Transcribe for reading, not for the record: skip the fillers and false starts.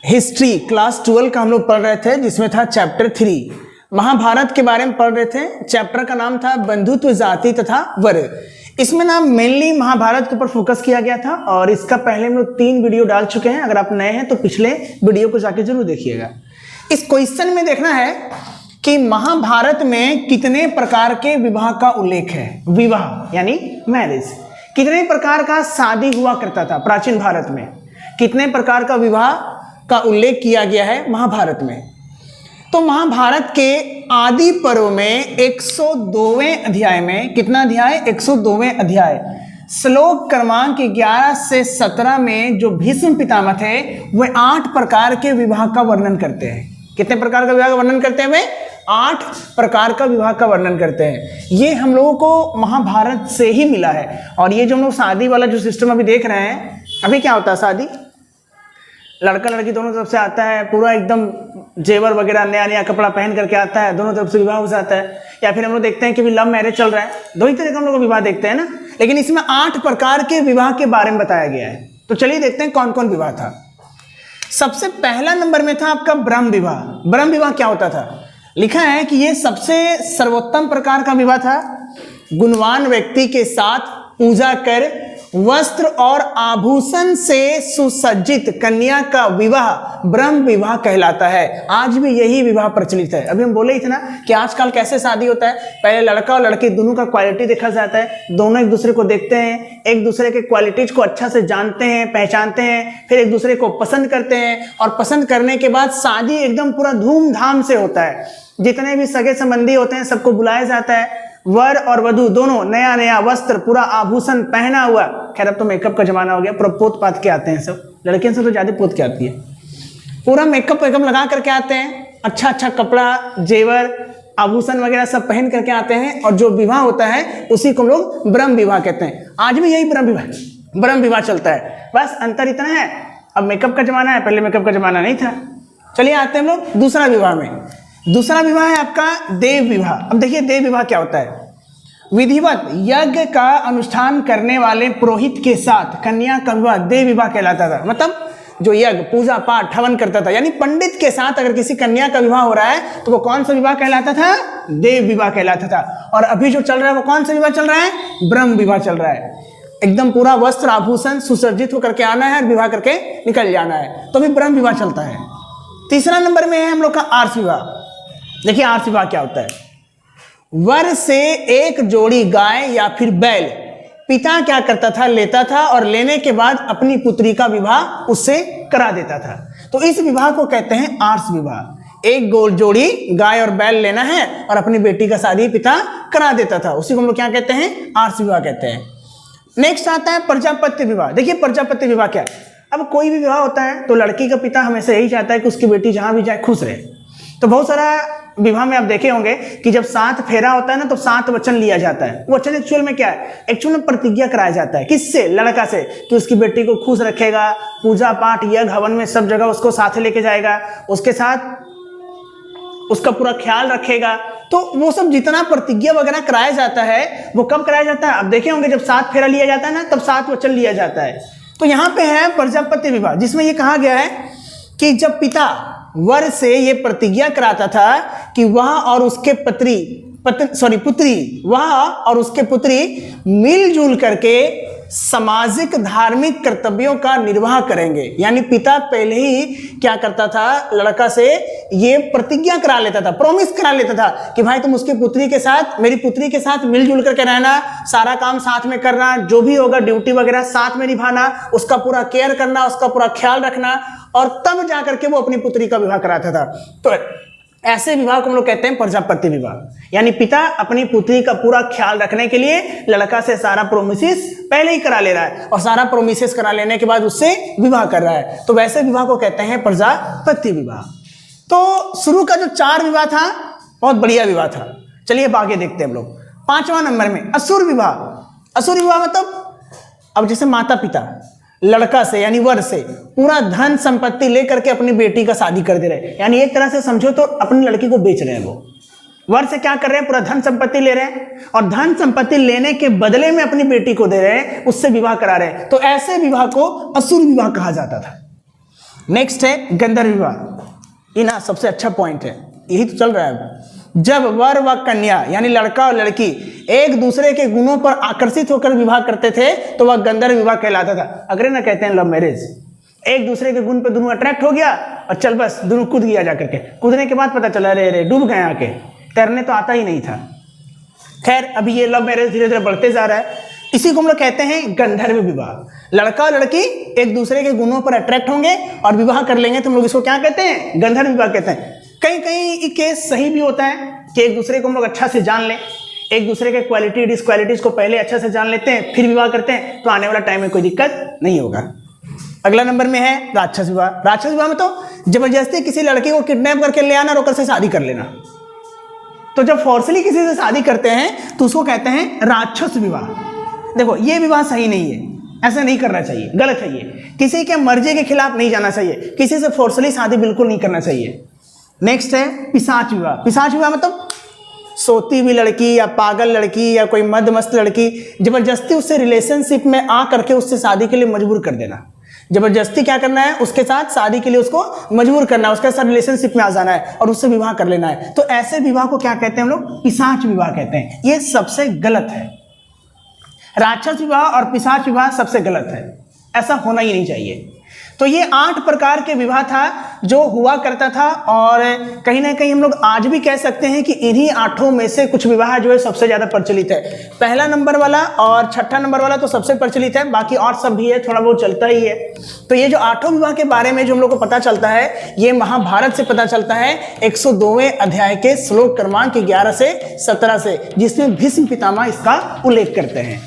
History class 12 का हम लोग पढ़ रहे थे, जिसमें था चैप्टर 3 महाभारत के बारे में पढ़ रहे थे। चैप्टर का नाम था बंधुत्व, जाति तथा वर्ग। इसमें ना मेनली महाभारत के ऊपर फोकस किया गया था और इसका पहले हम लोग 3 वीडियो डाल चुके हैं। अगर आप नए हैं तो पिछले वीडियो को जाके जरूर देखिएगा। इस क्वेश्चन में देखना है कि महाभारत में कितने प्रकार के विवाह का उल्लेख है। विवाह यानी मैरिज, कितने प्रकार का शादी हुआ करता था प्राचीन भारत में, कितने प्रकार का विवाह का उल्लेख किया गया है महाभारत में। तो महाभारत के आदि पर्व में 102वें अध्याय में, कितना अध्याय, 102वें अध्याय, श्लोक क्रमांक 11 से 17 में जो भीष्म पितामह थे वे 8 प्रकार के विवाह का वर्णन करते हैं। कितने प्रकार का विवाह का वर्णन करते हैं वे? 8 प्रकार का विवाह का वर्णन करते हैं। ये हम लोगों को महाभारत से ही मिला है। और ये जो हम लोग शादी वाला जो सिस्टम अभी देख रहे हैं, अभी क्या होता है शादी, लड़का लड़की दोनों तरफ से आता है, पूरा एकदम जेवर वगैरह नया नया कपड़ा पहन करके आता है, दोनों तरफ से विवाह हो जाता है। या फिर हम लोग देखते हैं कि भी लव मैरिज चल रहा है, दो ही तरह का हम लोग विवाह देखते हैं ना। लेकिन इसमें 8 प्रकार के विवाह के बारे में बताया गया है। तो चलिए देखते हैं कौन कौन विवाह था। सबसे पहला नंबर में था आपका ब्रह्म विवाह। ब्रह्म विवाह क्या होता था? लिखा है कि यह सबसे सर्वोत्तम प्रकार का विवाह था। गुणवान व्यक्ति के साथ पूजा कर वस्त्र और आभूषण से सुसज्जित कन्या का विवाह ब्रह्म विवाह कहलाता है। आज भी यही विवाह प्रचलित है। अभी हम बोले ही थे ना कि आजकल कैसे शादी होता है, पहले लड़का और लड़की दोनों का क्वालिटी देखा जाता है, दोनों एक दूसरे को देखते हैं, एक दूसरे के क्वालिटीज को अच्छा से जानते हैं, पहचानते हैं, फिर एक दूसरे को पसंद करते हैं और पसंद करने के बाद शादी एकदम पूरा धूमधाम से होता है। जितने भी सगे संबंधी होते हैं सबको बुलाया जाता है, वर और वधू दोनों नया नया वस्त्र, पूरा आभूषण पहना हुआ। खैर अब तो मेकअप का जमाना हो गया, पूरा पोत पात के आते हैं सब, लड़कियों से तो ज्यादा पोत के आती है, पूरा मेकअप वेकअप लगा करके आते हैं, अच्छा अच्छा कपड़ा, जेवर, आभूषण वगैरह सब पहन करके आते हैं। और जो विवाह होता है उसी को हम लोग ब्रह्म विवाह कहते हैं। आज भी यही ब्रह्म विवाह चलता है। बस अंतर इतना है, अब मेकअप का जमाना है, पहले मेकअप का जमाना नहीं था। चलिए आते हैं हम लोग दूसरा विवाह में। दूसरा विवाह है आपका देव विवाह। अब देखिए देव विवाह क्या होता है। विधिवत यज्ञ का अनुष्ठान करने वाले पुरोहित के साथ कन्या का विवाह देव विवाह कहलाता था। मतलब जो यज्ञ, पूजा पाठ, हवन करता था, यानी पंडित के साथ अगर किसी कन्या का विवाह हो रहा है तो वो कौन सा विवाह कहलाता था? देव विवाह कहलाता था। और अभी जो चल रहा है वो कौन सा विवाह चल रहा है? ब्रह्म विवाह चल रहा है। एकदम पूरा वस्त्र आभूषण सुसज्जित होकर के आना है और विवाह करके निकल जाना है, तो अभी ब्रह्म विवाह चलता है। तीसरा नंबर में है हम लोग का आर्ष विवाह। देखिए आर्ष विवाह क्या होता है। वर से एक जोड़ी गाय या फिर बैल पिता क्या करता था, लेता था और लेने के बाद अपनी पुत्री का विवाह उससे करा देता था। तो इस विवाह को कहते हैं आर्ष विवाह। एक गोल जोड़ी गाय और बैल लेना है और अपनी बेटी का शादी पिता करा देता था, उसी को हम लोग क्या कहते हैं? आर्ष विवाह कहते हैं। नेक्स्ट आता है प्रजापत्य विवाह। देखिए प्रजापत्य विवाह क्या है। अब कोई भी विवाह होता है तो लड़की का पिता हमेशा यही चाहता है कि उसकी बेटी जहां भी जाए खुश रहे। तो बहुत सारा विवाह में आप देखे होंगे कि जब 7 फेरा होता है ना तो 7 वचन लिया जाता है। वचन एक्चुअल में क्या है? एक्चुअल में प्रतिज्ञा कराया जाता है। किससे? लड़का से, कि उसकी बेटी को खुश रखेगा, पूजा पाठ यज्ञ हवन में सब जगह उसको साथ लेके जाएगा, उसके साथ उसका पूरा ख्याल रखेगा। तो वो सब जितना प्रतिज्ञा वगैरह कराया जाता है वो कब कराया जाता है? अब देखे होंगे जब 7 फेरा लिया जाता है ना तब 7 वचन लिया जाता है। तो यहाँ पे है प्रजापत्य विवाह, जिसमें ये कहा गया है कि जब पिता वर से ये प्रतिज्ञा कराता था कि वह और उसके पुत्री वह और उसके पुत्री मिलजुल करके सामाजिक धार्मिक कर्तव्यों का निर्वाह करेंगे। यानी पिता पहले ही क्या करता था, लड़का से ये प्रतिज्ञा करा लेता था, प्रॉमिस करा लेता था कि भाई तुम उसकी पुत्री के साथ, मेरी पुत्री के साथ मिलजुल करके रहना, सारा काम साथ में करना, जो भी होगा ड्यूटी वगैरह साथ में निभाना, उसका पूरा केयर करना, उसका पूरा ख्याल रखना, और तब जाकर के वो अपनी पुत्री का विवाह कराता था। तो ऐसे विवाह को हम लोग कहते हैं प्रजापत्य विवाह। यानी पिता अपनी पुत्री का पूरा ख्याल रखने के लिए लड़का से सारा प्रोमिसेस पहले ही करा ले रहा है और सारा प्रोमिसेस करा लेने के बाद उससे विवाह कर रहा है। तो वैसे विवाह को कहते हैं प्रजापत्य विवाह। तो शुरू का जो 4 विवाह था बहुत बढ़िया विवाह था। चलिए अब आगे देखते हैं हम लोग। 5वां नंबर में असुर विवाह। असुर विवाह मतलब अब जैसे माता पिता लड़का से यानी वर से पूरा धन संपत्ति लेकर के अपनी बेटी का शादी कर दे रहे हैं। यानी एक तरह से समझो तो अपनी लड़की को बेच रहे हैं। वो वर से क्या कर रहे हैं? पूरा धन संपत्ति ले रहे हैं और धन संपत्ति लेने के बदले में अपनी बेटी को दे रहे हैं, उससे विवाह करा रहे हैं। तो ऐसे विवाह को असुर विवाह कहा जाता था। नेक्स्ट है गंधर्व विवाह। ये ना सबसे अच्छा पॉइंट है, यही तो चल रहा है। जब वर व कन्या यानी लड़का और लड़की एक दूसरे के गुणों पर आकर्षित होकर विवाह करते थे तो वह गंधर्व विवाह कहलाता था। अगर ना कहते हैं लव मैरिज, एक दूसरे के गुण पर दोनों अट्रैक्ट हो गया और चल बस दोनों कूद गया जाकर के, कूदने के बाद पता चला अरे डूब गए आके, तैरने तो आता ही नहीं था। खैर अभी ये लव मैरिज धीरे धीरे बढ़ते जा रहा है, इसी को हम लोग कहते हैं गंधर्व विवाह। लड़का और लड़की एक दूसरे के गुणों पर अट्रैक्ट होंगे और विवाह कर लेंगे तो हम लोग इसको क्या कहते हैं? गंधर्व विवाह कहते हैं। कहीं कहीं ये केस सही भी होता है कि एक दूसरे को हम लोग अच्छा से जान लें, एक दूसरे के क्वालिटी डिसक्वालिटीज को पहले अच्छा से जान लेते हैं फिर विवाह करते हैं, तो आने वाला टाइम में कोई दिक्कत नहीं होगा। अगला नंबर में है राक्षस विवाह। राक्षस विवाह में तो जबरदस्ती किसी लड़की को किडनैप करके ले आना और ओकर से शादी कर लेना। तो जब फोर्सली किसी से शादी करते हैं तो उसको कहते हैं राक्षस विवाह। देखो ये विवाह सही नहीं है, ऐसा नहीं करना चाहिए, गलत है ये। किसी के मर्जी के खिलाफ नहीं जाना चाहिए, किसी से फोर्सली शादी बिल्कुल नहीं करना चाहिए। नेक्स्ट है पिशाच विवाह। पिशाच विवाह मतलब सोती हुई लड़की या पागल लड़की या कोई मदमस्त लड़की जबरदस्ती उससे रिलेशनशिप में आ करके उससे शादी के लिए मजबूर कर देना। जबरदस्ती क्या करना है? उसके साथ शादी के लिए उसको मजबूर करना है, उसके साथ रिलेशनशिप में आ जाना है और उससे विवाह कर लेना है। तो ऐसे विवाह को क्या कहते हैं हम लोग? पिशाच विवाह कहते हैं। ये सबसे गलत है। राक्षस विवाह और पिशाच विवाह सबसे गलत है, ऐसा होना ही नहीं चाहिए। तो ये 8 प्रकार के विवाह था जो हुआ करता था और कहीं ना कहीं हम लोग आज भी कह सकते हैं कि इन्हीं 8 में से कुछ विवाह जो है सबसे ज़्यादा प्रचलित है। पहला नंबर वाला और छठा नंबर वाला तो सबसे प्रचलित है, बाकी और सब भी है, थोड़ा बहुत चलता ही है। तो ये जो 8 विवाह के बारे में जो हम लोग को पता चलता है ये महाभारत से पता चलता है 102वें अध्याय के श्लोक क्रमांक 11 से 17 से, जिसमें भीष्म पितामह इसका उल्लेख करते हैं।